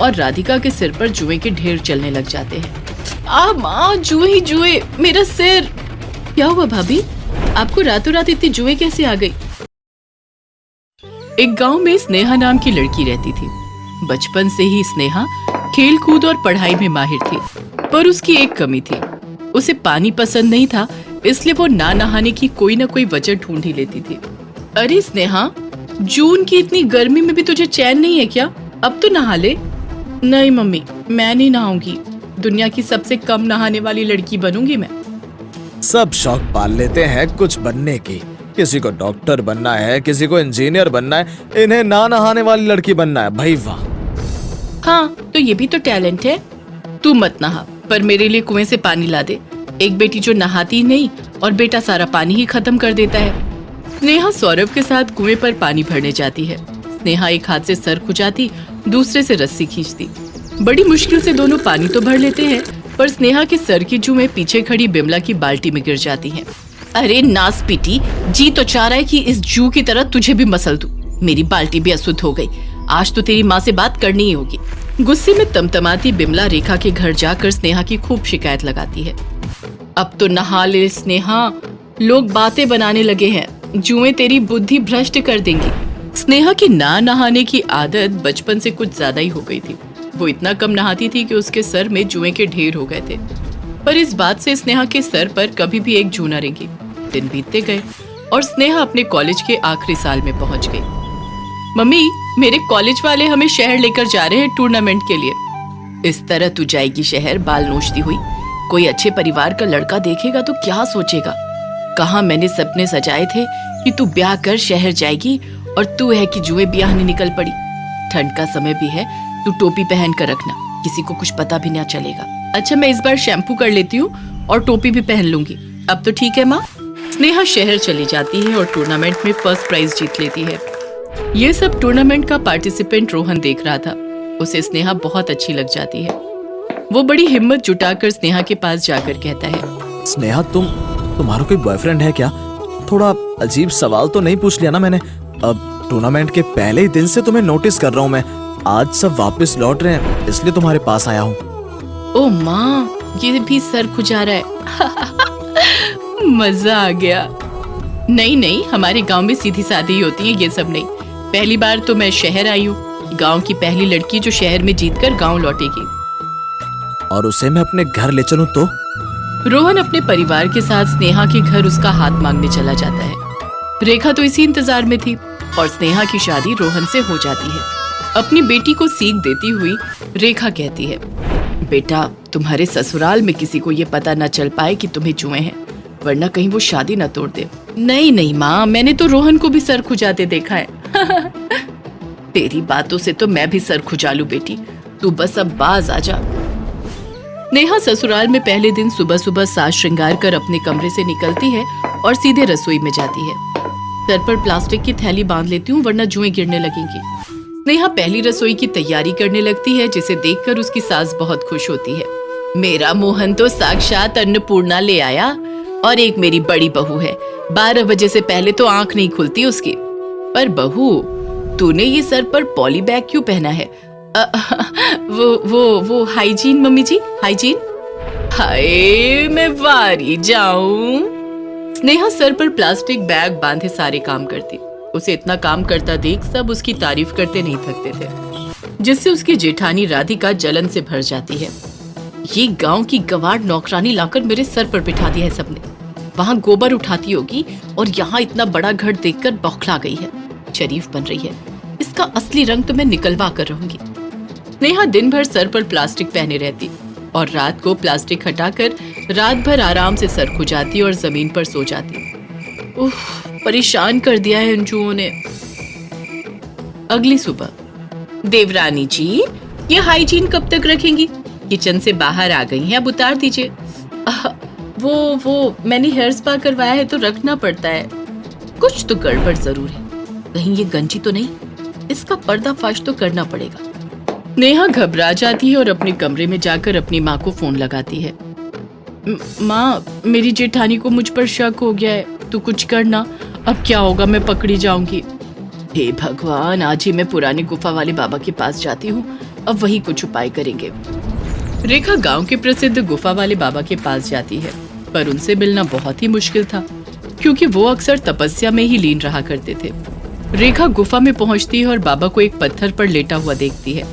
और राधिका के सिर पर जुए के ढेर चलने लग जाते हैं। आ माँ, जुए ही जुए, मेरा सिर। क्या हुआ भाभी, आपको रातों रात इतनी जुए कैसे आ गई? एक गांव में स्नेहा नाम की लड़की रहती थी। बचपन से ही स्नेहा खेल कूद और पढ़ाई में माहिर थी, पर उसकी एक कमी थी, उसे पानी पसंद नहीं था, इसलिए वो ना नहाने की कोई ना कोई वजह ढूंढ ही लेती थी। अरे स्नेहा, जून की इतनी गर्मी में भी तुझे चैन नहीं है क्या? अब तो नहा ले। नहीं मम्मी, मैं नहीं नहाऊंगी, दुनिया की सबसे कम नहाने वाली लड़की बनूंगी मैं। सब शौक पाल लेते हैं कुछ बनने की, किसी को डॉक्टर बनना है, किसी को इंजीनियर बनना है, इन्हें ना नहाने वाली लड़की बनना है। भाई वाह। हाँ, तो ये भी तो टैलेंट है। तू मत नहा, पर मेरे लिए कुएं से पानी ला दे। एक बेटी जो नहाती नहीं और बेटा सारा पानी ही खत्म कर देता है। स्नेहा सौरभ के साथ कुएं पर पानी भरने जाती है। स्नेहा एक हाथ से सर खुजाती, दूसरे से रस्सी खींचती। बड़ी मुश्किल से दोनों पानी तो भर लेते हैं, पर स्नेहा के सर की जुएं पीछे खड़ी बिमला की बाल्टी में गिर जाती हैं। अरे नास पीटी, जी तो चाह रहा है कि इस जू की तरह तुझे भी मसल दूं। मेरी बाल्टी भी अशुद्ध हो गई, आज तो तेरी माँ से बात करनी ही होगी। गुस्से में तमतमाती बिमला रेखा के घर जाकर स्नेहा की खूब शिकायत लगाती है। अब तो नहा ले स्नेहा, लोग बातें बनाने लगे हैं, जुएं तेरी बुद्धि भ्रष्ट कर देंगी। स्नेहा की ना नहाने की आदत बचपन से कुछ ज्यादा ही हो गई थी। वो इतना कम नहाती थी कि उसके सर में जुएं के ढेर हो गए थे, पर इस बात से स्नेहा के सर पर कभी भी एक जू न रेंगी। दिन बीतते गए और स्नेहा अपने कॉलेज के आखिरी साल में पहुंच गई। मम्मी, मेरे कॉलेज वाले हमें शहर लेकर जा रहे हैं टूर्नामेंट के लिए। इस तरह तू जाएगी शहर बाल नोचती हुई? कोई अच्छे परिवार का लड़का देखेगा तो क्या सोचेगा? कहाँ मैंने सपने सजाए थे कि तू ब्याह कर शहर जाएगी और तू है कि जुए ब्याहने निकल पड़ी। ठंड का समय भी है, तू टोपी पहन कर रखना, किसी को कुछ पता भी ना चलेगा। अच्छा, मैं इस बार शैम्पू कर लेती हूँ और टोपी भी पहन लूंगी। अब तो ठीक है माँ। स्नेहा शहर चली जाती है और टूर्नामेंट में फर्स्ट प्राइज जीत लेती है। ये सब टूर्नामेंट का पार्टिसिपेंट रोहन देख रहा था। उसे स्नेहा बहुत अच्छी लग जाती है। वो बड़ी हिम्मत जुटाकर स्नेहा के पास जाकर कहता है, स्नेहा, तुम्हारा कोई बॉयफ्रेंड है क्या? थोड़ा अजीब सवाल तो नहीं पूछ लिया ना मैंने? अब टूर्नामेंट के पहले ही दिन से तुम्हें नोटिस कर रहा हूँ मैं। आज सब वापस लौट रहे हैं, इसलिए तुम्हारे पास आया हूँ। ओ माँ, ये भी सर खुजा रहा है। मजा आ गया। नहीं नहीं, हमारे गांव में सीधी सादी ही होती है, ये सब नहीं। पहली बार तो मैं शहर आई हूँ, गांव की पहली लड़की जो शहर में जीतकर गांव लौटेगी। और उसे मैं अपने घर ले चलूं तो? रोहन अपने परिवार के साथ स्नेहा के घर उसका हाथ मांगने चला जाता है। रेखा तो इसी इंतजार में थी और स्नेहा की शादी रोहन से हो जाती है। अपनी बेटी को सीख देती हुई रेखा कहती है, बेटा, तुम्हारे ससुराल में किसी को ये पता न चल पाए कि तुम्हें जुए हैं, वरना कहीं वो शादी न तोड़ दे। नहीं नहीं माँ, मैंने तो रोहन को भी सर खुजाते देखा है। तेरी बातों से तो मैं भी सर खुजा लूं बेटी, तू बस अब बाज आ जा। नेहा ससुराल में पहले दिन सुबह सुबह साज श्रृंगार कर अपने कमरे से निकलती है और सीधे रसोई में जाती है। सर पर प्लास्टिक की थैली बांध लेती हूँ, वरना जुएं गिरने लगेंगी। नेहा पहली रसोई की तैयारी करने लगती है, जिसे देखकर उसकी सास बहुत खुश होती है। मेरा मोहन तो साक्षात अन्नपूर्णा ले आया, और एक मेरी बड़ी बहू है, 12 बजे से पहले तो आंख नहीं खुलती उसकी। पर बहू, तूने ये सर पर पॉली बैग क्यों पहना है? वो हाइजीन मम्मी जी, हाइजीन। हाय, मैं वारी जाऊं। स्नेहा सर पर प्लास्टिक बैग बांधे सारे काम करती। उसे इतना काम करता देख सब उसकी तारीफ करते नहीं थकते थे, जिससे उसकी जेठानी राधिका जलन से भर जाती है। ये गांव की गवार नौकरानी लाकर मेरे सर पर बिठा दिया है सबने। वहाँ गोबर उठाती होगी और यहाँ इतना बड़ा घर देखकर बौखला गई है। शरीफ बन रही है, इसका असली रंग तो मैं निकलवा कर रहूंगी। नेहा दिन भर सर पर प्लास्टिक पहने रहती और रात को प्लास्टिक हटाकर रात भर आराम से सर खुजाती और जमीन पर सो जाती। उफ, परेशान कर दिया है इन जुओं ने। अगली सुबह, देवरानी जी, ये हाइजीन कब तक रखेंगी? किचन से बाहर आ गई हैं, अब उतार दीजिए। वो मैंने हेयर स्पा करवाया है तो रखना पड़ता है। कुछ तो गड़बड़ जरूर है, कहीं ये गंजी तो नहीं? इसका पर्दाफाश तो करना पड़ेगा। नेहा घबरा जाती है और अपने कमरे में जाकर अपनी माँ को फोन लगाती है। माँ, मेरी जेठानी को मुझ पर शक हो गया है, तू कुछ करना। अब क्या होगा, मैं पकड़ी जाऊंगी। हे भगवान, आज ही मैं पुरानी गुफा वाले बाबा के पास जाती हूँ, अब वही कुछ उपाय करेंगे। रेखा गांव के प्रसिद्ध गुफा वाले बाबा के पास जाती है, पर उनसे मिलना बहुत ही मुश्किल था क्योंकि वो अक्सर तपस्या में ही लीन रहा करते थे। रेखा गुफा में पहुंचती है और बाबा को एक पत्थर पर लेटा हुआ देखती है।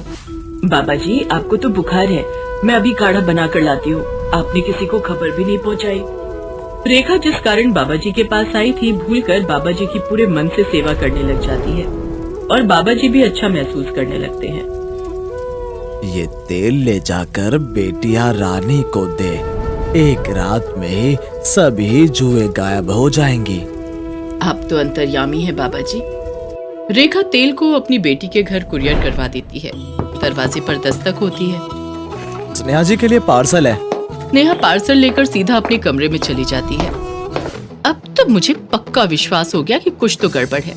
बाबा जी, आपको तो बुखार है, मैं अभी काढ़ा बना कर लाती हूँ। आपने किसी को खबर भी नहीं पहुँचाई। रेखा जिस कारण बाबा जी के पास आई थी, भूलकर बाबा जी की पूरे मन से सेवा करने लग जाती है और बाबा जी भी अच्छा महसूस करने लगते हैं। ये तेल ले जाकर बेटिया रानी को दे, एक रात में ही सभी जुए गायब हो जाएंगी। आप तो अंतर्यामी है बाबा जी। रेखा तेल को अपनी बेटी के घर कुरियर करवा देती है। दरवाजे पर दस्तक होती है। स्नेहा जी के लिए पार्सल है। नेहा पार्सल लेकर सीधा अपने कमरे में चली जाती है। अब तो मुझे पक्का विश्वास हो गया कि कुछ तो गड़बड़ है।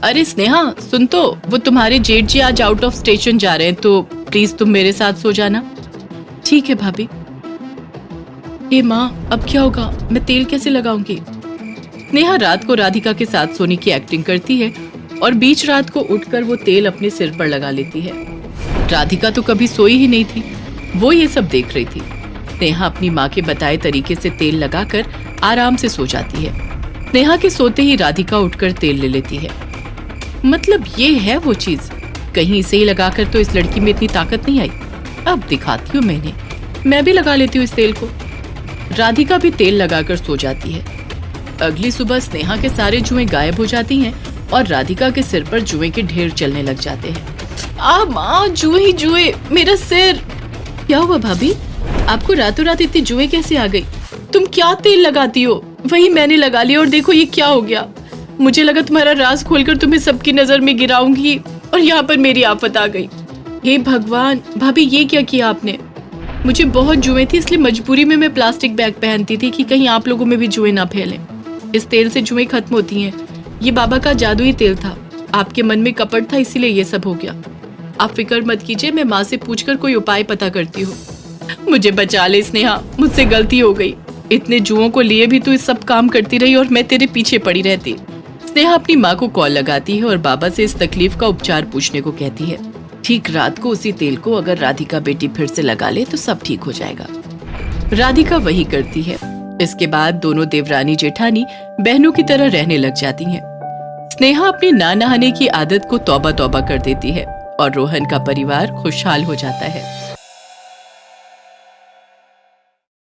अरे स्नेहा, सुन तो, वो तुम्हारे जेठ जी आज आउट ऑफ स्टेशन जा रहे हैं, तो प्लीज तुम मेरे साथ सो जाना। ठीक है भाभी। हे माँ, अब क्या होगा? मैं तेल कैसे लगाऊंगी? नेहा रात को राधिका के साथ सोने की एक्टिंग करती है और बीच रात को उठकर वो तेल अपने सिर पर लगा लेती है। राधिका तो कभी सोई ही नहीं थी, वो ये सब देख रही थी। नेहा अपनी माँ के बताए तरीके से तेल लगाकर आराम से सो जाती है। नेहा के सोते ही राधिका उठकर तेल ले लेती है। मतलब ये है वो चीज, कहीं इसे ही लगाकर तो इस लड़की में इतनी ताकत नहीं आई। अब दिखाती हूँ मैं भी लगा लेती हूँ इस तेल को। राधिका भी तेल लगाकर सो जाती है। अगली सुबह स्नेहा के सारे जुएं गायब हो जाती हैं और राधिका के सिर पर जुएं के ढेर चलने लग जाते हैं। आ माँ, जुए ही जुए, मेरा सिर। क्या हुआ भाभी, आपको रातों रात इतनी जुएं कैसे आ गई? तुम क्या तेल लगाती हो? वही मैंने लगा लिया और देखो ये क्या हो गया। मुझे लगा तुम्हारा राज खोलकर तुम्हें सबकी नजर में गिराऊंगी और यहाँ पर मेरी आफत आ गई। हे भगवान, भाभी ये क्या किया आपने? मुझे बहुत जुएं थी, इसलिए मजबूरी में मैं प्लास्टिक बैग पहनती थी कि कहीं आप लोगों में भी जुएं ना फैले। इस तेल से जुएं खत्म होती हैं। ये बाबा का जादुई तेल था। आपके मन में कपट था, इसीलिए ये सब हो गया। आप फिक्र मत कीजिए, मैं माँ से पूछकर कोई उपाय पता करती हूँ। मुझे बचा ले स्नेहा, मुझसे गलती हो गई। इतने जुओं को लिए भी तू इस सब काम करती रही और मैं तेरे पीछे पड़ी रहती। स्नेहा अपनी माँ को कॉल लगाती है और बाबा से इस तकलीफ का उपचार पूछने को कहती है। ठीक रात को उसी तेल को अगर राधिका बेटी फिर से लगा ले तो सब ठीक हो जाएगा। राधिका वही करती है। इसके बाद दोनों देवरानी जेठानी बहनों की तरह रहने लग जाती हैं। स्नेहा अपनी ना नहाने की आदत को तौबा तौबा कर देती है और रोहन का परिवार खुशहाल हो जाता है।